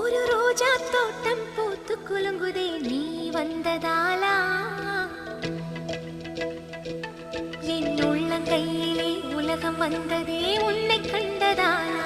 ஒரு ரோஜா தோட்டம் பூத்து குலுங்குதே நீ வந்ததாலா என் உள்ளங்கையிலே உலகம் வந்ததே உன்னை கண்டதாலா